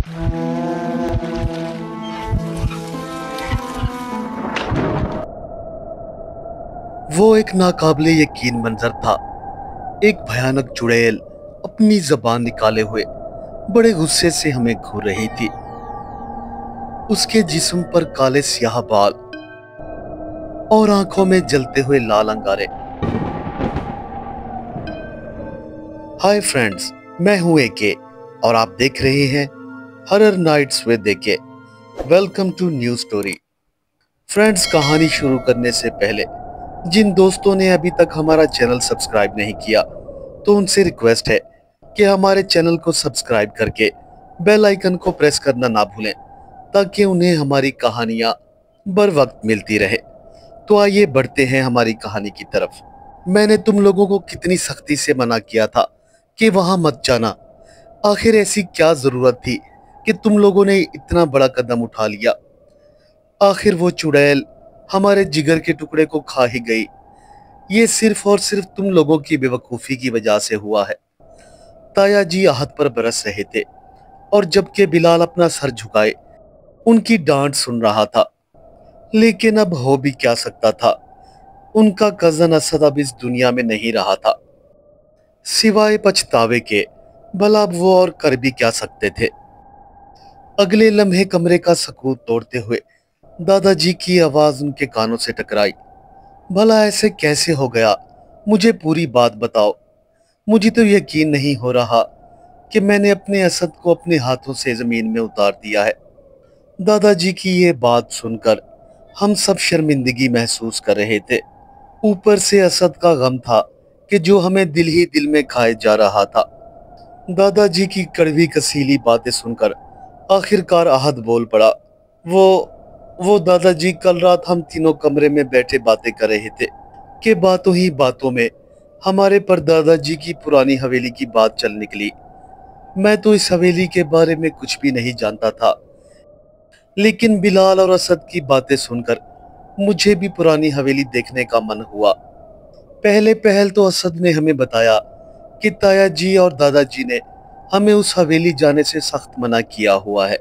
वो एक नाकाबिले यकीन मंजर था। एक भयानक चुड़ैल अपनी जबान निकाले हुए बड़े गुस्से से हमें घूर रही थी। उसके जिस्म पर काले स्याह बाल और आंखों में जलते हुए लाल अंगारे। हाय फ्रेंड्स, मैं हूं एके और आप देख रहे हैं horror nights with AK. Welcome to new story. Friends, कहानी शुरू करने से पहले जिन दोस्तों ने अभी तक हमारा चैनल सब्सक्राइब नहीं किया तो उनसे रिक्वेस्ट है कि हमारे चैनल को सब्सक्राइब करके बेल आइकन को प्रेस करना ना भूलें ताकि उन्हें हमारी कहानियां बर वक्त मिलती रहे। तो आइए बढ़ते हैं हमारी कहानी की तरफ। मैंने तुम लोगों को कितनी सख्ती से मना किया था कि वहां मत जाना। आखिर ऐसी क्या जरूरत थी कि तुम लोगों ने इतना बड़ा कदम उठा लिया। आखिर वो चुड़ैल हमारे जिगर के टुकड़े को खा ही गई। ये सिर्फ और सिर्फ तुम लोगों की बेवकूफ़ी की वजह से हुआ है। ताया जी आहत पर बरस रहे थे और जबकि बिलाल अपना सर झुकाए उनकी डांट सुन रहा था। लेकिन अब हो भी क्या सकता था। उनका कजन असद अब इस दुनिया में नहीं रहा था। सिवाय पछतावे के भला अब वो और कर भी क्या सकते थे। अगले लम्हे कमरे का सकूत तोड़ते हुए दादाजी की आवाज उनके कानों से टकराई। भला ऐसे कैसे हो गया? मुझे पूरी बात बताओ। मुझे तो यकीन नहीं हो रहा कि मैंने अपने असद को अपने हाथों से जमीन में उतार दिया है। दादाजी की ये बात सुनकर हम सब शर्मिंदगी महसूस कर रहे थे। ऊपर से असद का गम था कि जो हमें दिल ही दिल में खाए जा रहा था। दादाजी की कड़वी कसीली बातें सुनकर आखिरकार आहत बोल पड़ा। वो दादाजी, कल रात हम तीनों कमरे में बैठे बातें कर रहे थे कि बातों ही बातों में हमारे पर दादाजी की पुरानी हवेली की बात चल निकली। मैं तो इस हवेली के बारे में कुछ भी नहीं जानता था, लेकिन बिलाल और असद की बातें सुनकर मुझे भी पुरानी हवेली देखने का मन हुआ। पहले पहल तो असद ने हमें बताया कि ताया जी और दादाजी ने हमें उस हवेली जाने से सख्त मना किया हुआ है,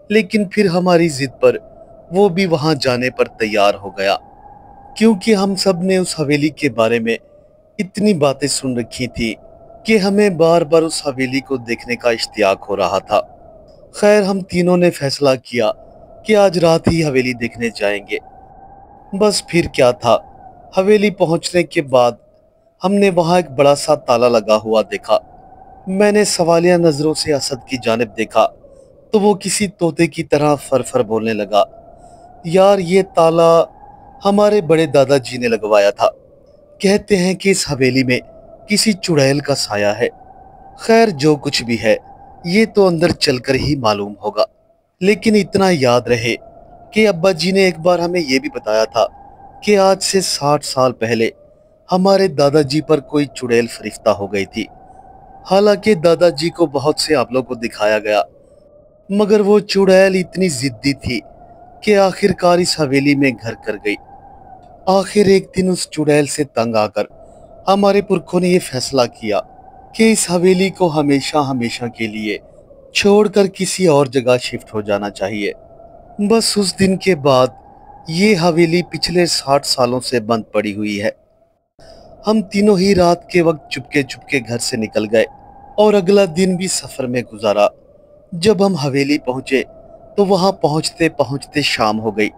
लेकिन फिर हमारी जिद पर वो भी वहां जाने पर तैयार हो गया, क्योंकि हम सब ने उस हवेली के बारे में इतनी बातें सुन रखी थी कि हमें बार बार उस हवेली को देखने का इश्तियाक हो रहा था। खैर, हम तीनों ने फैसला किया कि आज रात ही हवेली देखने जाएंगे। बस फिर क्या था, हवेली पहुंचने के बाद हमने वहां एक बड़ा सा ताला लगा हुआ देखा। मैंने सवालिया नजरों से असद की जानिब देखा तो वो किसी तोते की तरह फर फर बोलने लगा। यार, ये ताला हमारे बड़े दादाजी ने लगवाया था। कहते हैं कि इस हवेली में किसी चुड़ैल का साया है। खैर, जो कुछ भी है ये तो अंदर चलकर ही मालूम होगा। लेकिन इतना याद रहे कि अब्बा जी ने एक बार हमें ये भी बताया था कि आज से 60 साल पहले हमारे दादाजी पर कोई चुड़ैल फरिश्ता हो गई थी। हालांकि दादाजी को बहुत से आंवलों को दिखाया गया, मगर वो चुड़ैल इतनी जिद्दी थी कि आखिरकार इस हवेली में घर कर गई। आखिर एक दिन उस चुड़ैल से तंग आकर हमारे पुरखों ने यह फैसला किया कि इस हवेली को हमेशा हमेशा के लिए छोड़कर किसी और जगह शिफ्ट हो जाना चाहिए। बस उस दिन के बाद ये हवेली पिछले 60 सालों से बंद पड़ी हुई है। हम तीनों ही रात के वक्त चुपके चुपके घर से निकल गए और अगला दिन भी सफर में गुजारा। जब हम हवेली पहुंचे तो वहां पहुंचते पहुंचते शाम हो गई।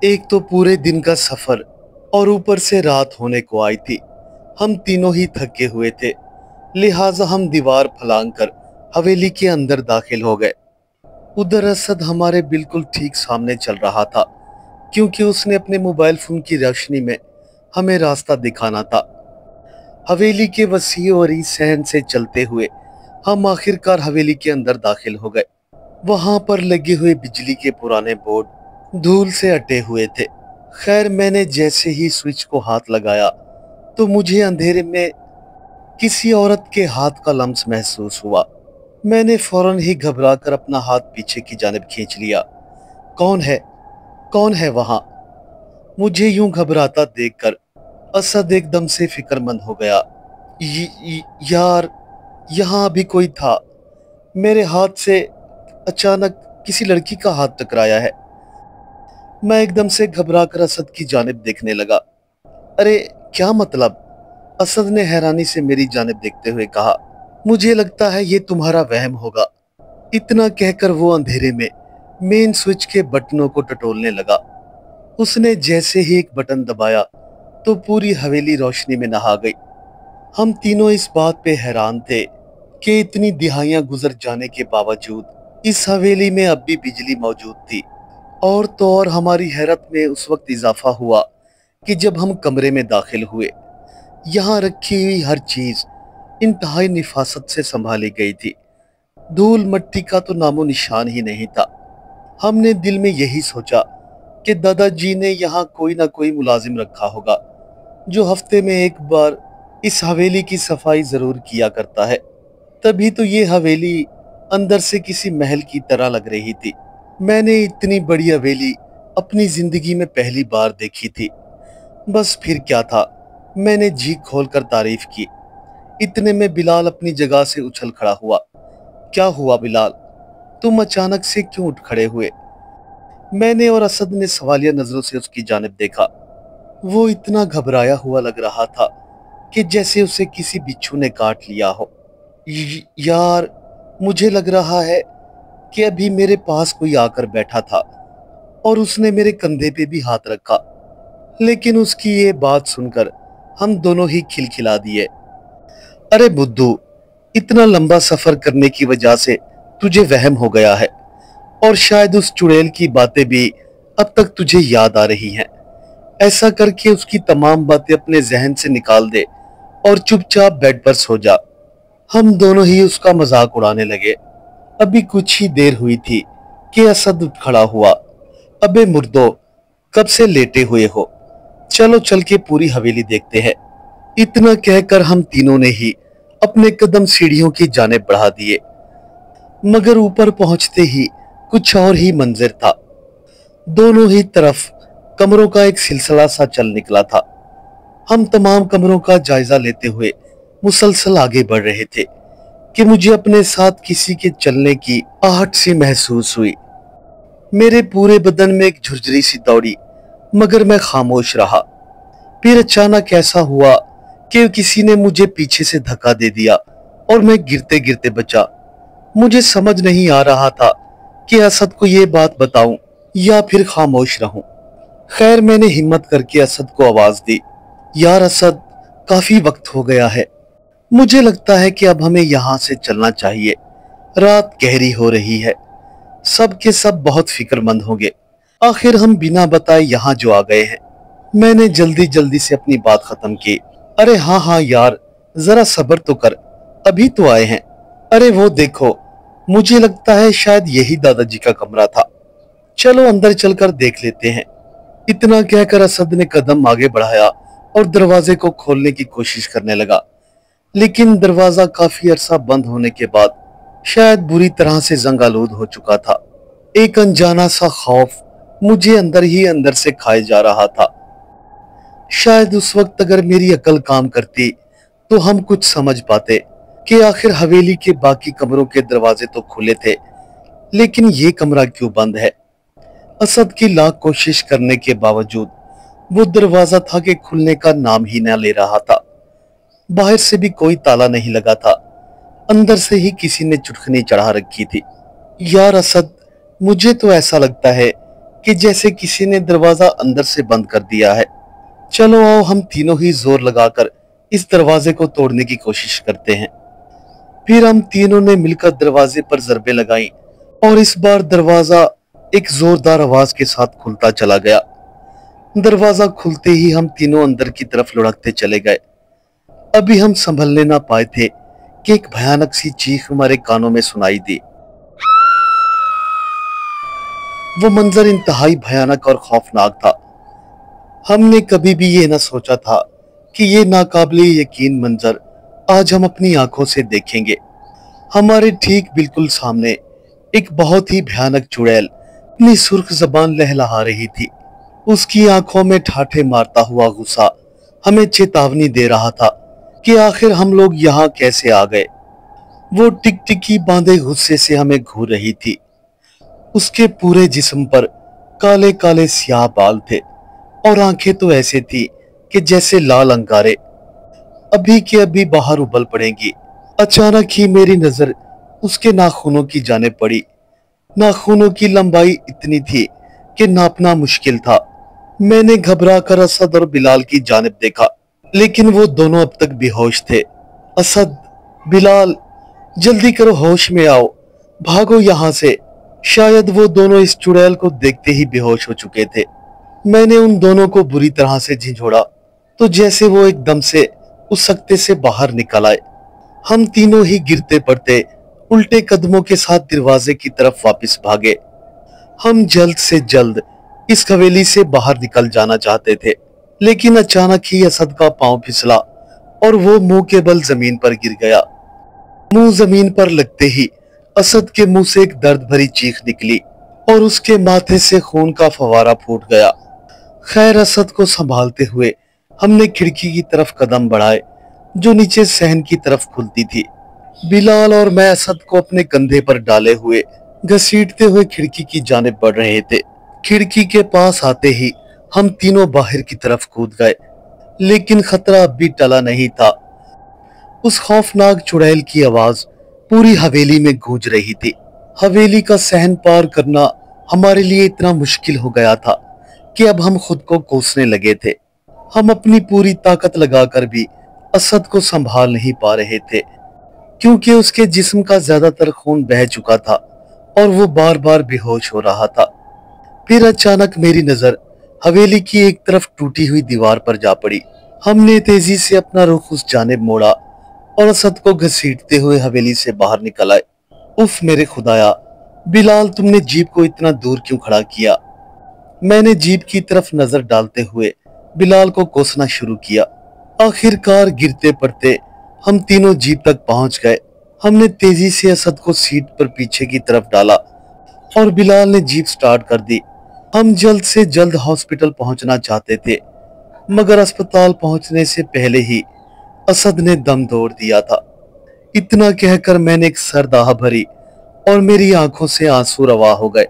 एक तो पूरे दिन का सफर और ऊपर से रात होने को आई थी। हम तीनों ही थके हुए थे, लिहाजा हम दीवार फलांग कर हवेली के अंदर दाखिल हो गए। उधर असद हमारे बिल्कुल ठीक सामने चल रहा था, क्योंकि उसने अपने मोबाइल फोन की रोशनी में हमें रास्ता दिखाना था। हवेली के वसी और सहन से चलते हुए हम आखिरकार हवेली के अंदर दाखिल हो गए। वहां पर लगे हुए बिजली के पुराने बोर्ड धूल से अटे हुए थे। खैर, मैंने जैसे ही स्विच को हाथ लगाया तो मुझे अंधेरे में किसी औरत के हाथ का लम्स महसूस हुआ। मैंने फौरन ही घबरा कर अपना हाथ पीछे की जानिब खींच लिया। कौन है? कौन है वहां? मुझे यूं घबराता देखकर असद एकदम से फिक्रमंद हो गया। यार, यहाँ भी कोई था। मेरे हाथ से अचानक किसी लड़की का हाथ टकराया है। मैं एकदम से घबरा कर असद की जानिब देखने लगा। अरे क्या मतलब? असद ने हैरानी से मेरी जानिब देखते हुए कहा। मुझे लगता है ये तुम्हारा वहम होगा। इतना कहकर वो अंधेरे में मेन स्विच के बटनों को टटोलने लगा। उसने जैसे ही एक बटन दबाया तो पूरी हवेली रोशनी में नहा गई। हम तीनों इस बात पे हैरान थे कि इतनी दिहाइयां गुजर जाने के बावजूद इस हवेली में अब भी बिजली मौजूद थी। और तो और हमारी हैरत में उस वक्त इजाफा हुआ कि जब हम कमरे में दाखिल हुए, यहाँ रखी हुई हर चीज इंतहाई निफासत से संभाली गई थी। धूल मट्टी का तो नामो निशान ही नहीं था। हमने दिल में यही सोचा कि दादाजी ने यहाँ कोई ना कोई मुलाजिम रखा होगा जो हफ्ते में एक बार इस हवेली की सफाई जरूर किया करता है। तभी तो ये हवेली अंदर से किसी महल की तरह लग रही थी। मैंने इतनी बड़ी हवेली अपनी जिंदगी में पहली बार देखी थी। बस फिर क्या था, मैंने जी खोलकर तारीफ की। इतने में बिलाल अपनी जगह से उछल खड़ा हुआ। क्या हुआ बिलाल, तुम अचानक से क्यों उठ खड़े हुए? मैंने और असद ने सवालिया नजरों से उसकी जानिब देखा। वो इतना घबराया हुआ लग रहा था कि जैसे उसे किसी बिच्छू ने काट लिया हो। यार, मुझे लग रहा है कि अभी मेरे पास कोई आकर बैठा था और उसने मेरे कंधे पे भी हाथ रखा। लेकिन उसकी ये बात सुनकर हम दोनों ही खिलखिला दिए। अरे बुद्धू, इतना लंबा सफर करने की वजह से तुझे वहम हो गया है और शायद उस चुड़ैल की बातें भी अब तक तुझे याद आ रही हैं। ऐसा करके उसकी तमाम बातें अपने जहन से निकाल दे और चुपचाप बेड पर सो जा। हम दोनों ही उसका मजाक उड़ाने लगे। अभी कुछ ही देर हुई थी कि असद उठ खड़ा हुआ। अबे मुर्दो, कब से लेटे हुए हो? चलो चल के पूरी हवेली देखते हैं। इतना कहकर हम तीनों ने ही अपने कदम सीढ़ियों की जानिब बढ़ा दिए। मगर ऊपर पहुंचते ही कुछ और ही मंजर था। दोनों ही तरफ कमरों का एक सिलसिला सा चल निकला था। हम तमाम कमरों का जायजा लेते हुए मुसलसल आगे बढ़ रहे थे कि मुझे अपने साथ किसी के चलने की आहट सी महसूस हुई। मेरे पूरे बदन में एक झुरझुरी सी दौड़ी, मगर मैं खामोश रहा। फिर अचानक ऐसा हुआ कि किसी ने मुझे पीछे से धक्का दे दिया और मैं गिरते गिरते बचा। मुझे समझ नहीं आ रहा था कि असद को ये बात बताऊं या फिर खामोश रहूं। खैर, मैंने हिम्मत करके असद को आवाज दी। यार असद, काफी वक्त हो गया है। मुझे लगता है कि अब हमें यहाँ से चलना चाहिए। रात गहरी हो रही है। सब के सब बहुत फिक्रमंद होंगे। आखिर हम बिना बताए यहाँ जो आ गए हैं। मैंने जल्दी जल्दी से अपनी बात खत्म की। अरे हाँ हाँ यार, जरा सब्र तो कर, अभी तो आए हैं। अरे वो देखो, मुझे लगता है शायद यही दादाजी का कमरा था। चलो अंदर चलकर देख लेते हैं। इतना कहकर असद ने कदम आगे बढ़ाया और दरवाजे को खोलने की कोशिश करने लगा। लेकिन दरवाजा काफी अरसा बंद होने के बाद शायद बुरी तरह से जंग आलूद हो चुका था। एक अनजाना सा खौफ मुझे अंदर ही अंदर से खाए जा रहा था। शायद उस वक्त अगर मेरी अकल काम करती तो हम कुछ समझ पाते कि आखिर हवेली के बाकी कमरों के दरवाजे तो खुले थे, लेकिन ये कमरा क्यों बंद है? असद की लाख कोशिश करने के बावजूद वो दरवाजा था कि खुलने का नाम ही न ले रहा था। बाहर से भी कोई ताला नहीं लगा था, अंदर से ही किसी ने चुटकनी चढ़ा रखी थी। यार असद, मुझे तो ऐसा लगता है कि जैसे किसी ने दरवाजा अंदर से बंद कर दिया है। चलो आओ हम तीनों ही जोर लगाकर इस दरवाजे को तोड़ने की कोशिश करते हैं। फिर हम तीनों ने मिलकर दरवाजे पर जरबे लगाई और इस बार दरवाजा एक जोरदार आवाज के साथ खुलता चला गया। दरवाजा खुलते ही हम तीनों अंदर की तरफ लुढ़कते चले गए। अभी हम संभलने ना पाए थे कि एक भयानक सी चीख हमारे कानों में सुनाई दी। वो मंजर इंतहाई भयानक और खौफनाक था। हमने कभी भी ये न सोचा था कि ये नाकाबिले यकीन मंजर आज हम अपनी आंखों से देखेंगे। हमारे ठीक बिल्कुल सामने एक बहुत ही भयानक चुड़ैल अपनी सुर्ख जबान लहलहा रही थी। उसकी आंखों में ठाठे मारता हुआ गुस्सा हमें चेतावनी दे रहा था कि आखिर हम लोग यहाँ कैसे आ गए। वो टिकटिकी बांधे गुस्से से हमें घूर रही थी। उसके पूरे जिस्म पर काले काले स्याह बाल थे और आंखें तो ऐसे थी कि जैसे लाल अंगारे अभी के अभी बाहर उबल पड़ेंगी। अचानक ही मेरी नजर उसके नाखूनों की जानिब पड़ी। नाखूनों की लंबाई इतनी थी कि नापना मुश्किल था। मैंने घबरा कर असद और बिलाल की जानिब देखा, लेकिन वो दोनों अब तक बेहोश थे। असद, बिलाल, जल्दी करो, होश में आओ, भागो यहाँ से। शायद वो दोनों इस चुड़ैल को देखते ही बेहोश हो चुके थे। मैंने उन दोनों को बुरी तरह से झिझोड़ा तो जैसे वो एकदम से उस सकते से बाहर निकल आए। हम तीनों ही गिरते पड़ते उल्टे कदमों के साथ दरवाजे की तरफ वापस भागे। हम जल्द से जल्द इस हवेली से बाहर निकल जाना चाहते थे, लेकिन अचानक ही असद का पांव फिसला और वो मुंह के बल जमीन पर गिर गया। मुंह जमीन पर लगते ही असद के मुंह से एक दर्द भरी चीख निकली और उसके माथे से खून का फवारा फूट गया। खैर, असद को संभालते हुए हमने खिड़की की तरफ कदम बढ़ाए जो नीचे सहन की तरफ खुलती थी। बिलाल और मैं असद को अपने कंधे पर डाले हुए घसीटते हुए खिड़की की जानिब बढ़ रहे थे। खिड़की के पास आते ही हम तीनों बाहर की तरफ कूद गए, लेकिन खतरा अब भी टला नहीं था। उस खौफनाक चुड़ैल की आवाज पूरी हवेली में गूंज रही थी। हवेली का सहन पार करना हमारे लिए इतना मुश्किल हो गया था कि अब हम खुद को कोसने लगे थे। हम अपनी पूरी ताकत लगाकर भी असद को संभाल नहीं पा रहे थे, क्योंकि उसके जिस्म का ज्यादातर खून बह चुका था और वो बार बार बेहोश हो रहा था। फिर अचानक मेरी नजर हवेली की एक तरफ टूटी हुई दीवार पर जा पड़ी। हमने तेजी से अपना रुख उस जानिब मोड़ा और असद को घसीटते हुए हवेली से बाहर निकल आए। उफ मेरे खुदाया, बिलाल, तुमने जीप को इतना दूर क्यों खड़ा किया? मैंने जीप की तरफ नजर डालते हुए बिलाल को कोसना शुरू किया। आखिरकार गिरते पड़ते हम तीनों जीप तक पहुंच गए। हमने तेजी से असद को सीट पर पीछे की तरफ डाला और बिलाल ने जीप स्टार्ट कर दी। हम जल्द से जल्द हॉस्पिटल पहुंचना चाहते थे, मगर अस्पताल पहुंचने से पहले ही असद ने दम तोड़ दिया था। इतना कहकर मैंने एक सर्द आह भरी और मेरी आंखों से आंसू रवा हो गए।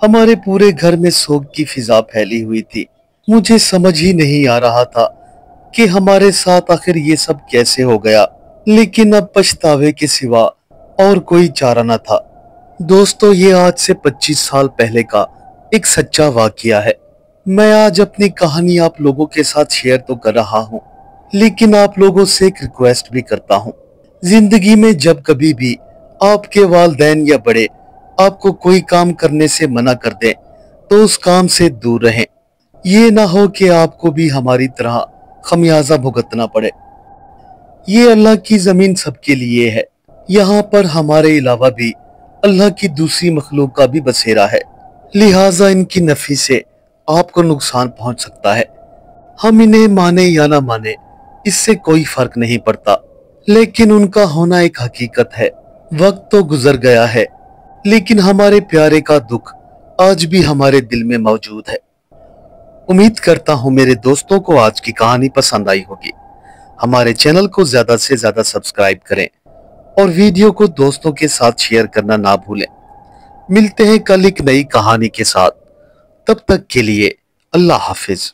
हमारे पूरे घर में सोग की फिजा फैली हुई थी। मुझे समझ ही नहीं आ रहा था कि हमारे साथ आखिर ये सब कैसे हो गया, लेकिन अब पछतावे के सिवा और कोई चारा न था। दोस्तों, ये आज से 25 साल पहले का एक सच्चा वाकया है। मैं आज अपनी कहानी आप लोगों के साथ शेयर तो कर रहा हूँ, लेकिन आप लोगों से एक रिक्वेस्ट भी करता हूँ। जिंदगी में जब कभी भी आपके वालिदैन या बड़े आपको कोई काम करने से मना कर दें, तो उस काम से दूर रहें। ये ना हो कि आपको भी हमारी तरह खमियाजा भुगतना पड़े। ये अल्लाह की जमीन सबके लिए है। यहाँ पर हमारे अलावा भी अल्लाह की दूसरी मखलूक का भी बसेरा है, लिहाजा इनकी नफी से आपको नुकसान पहुंच सकता है। हम इन्हें माने या ना माने, इससे कोई फर्क नहीं पड़ता, लेकिन उनका होना एक हकीकत है। वक्त तो गुजर गया है, लेकिन हमारे प्यारे का दुख आज भी हमारे दिल में मौजूद है। उम्मीद करता हूँ मेरे दोस्तों को आज की कहानी पसंद आई होगी। हमारे चैनल को ज्यादा से ज्यादा सब्सक्राइब करें और वीडियो को दोस्तों के साथ शेयर करना ना भूलें। मिलते हैं कल एक नई कहानी के साथ। तब तक के लिए अल्लाह हाफिज।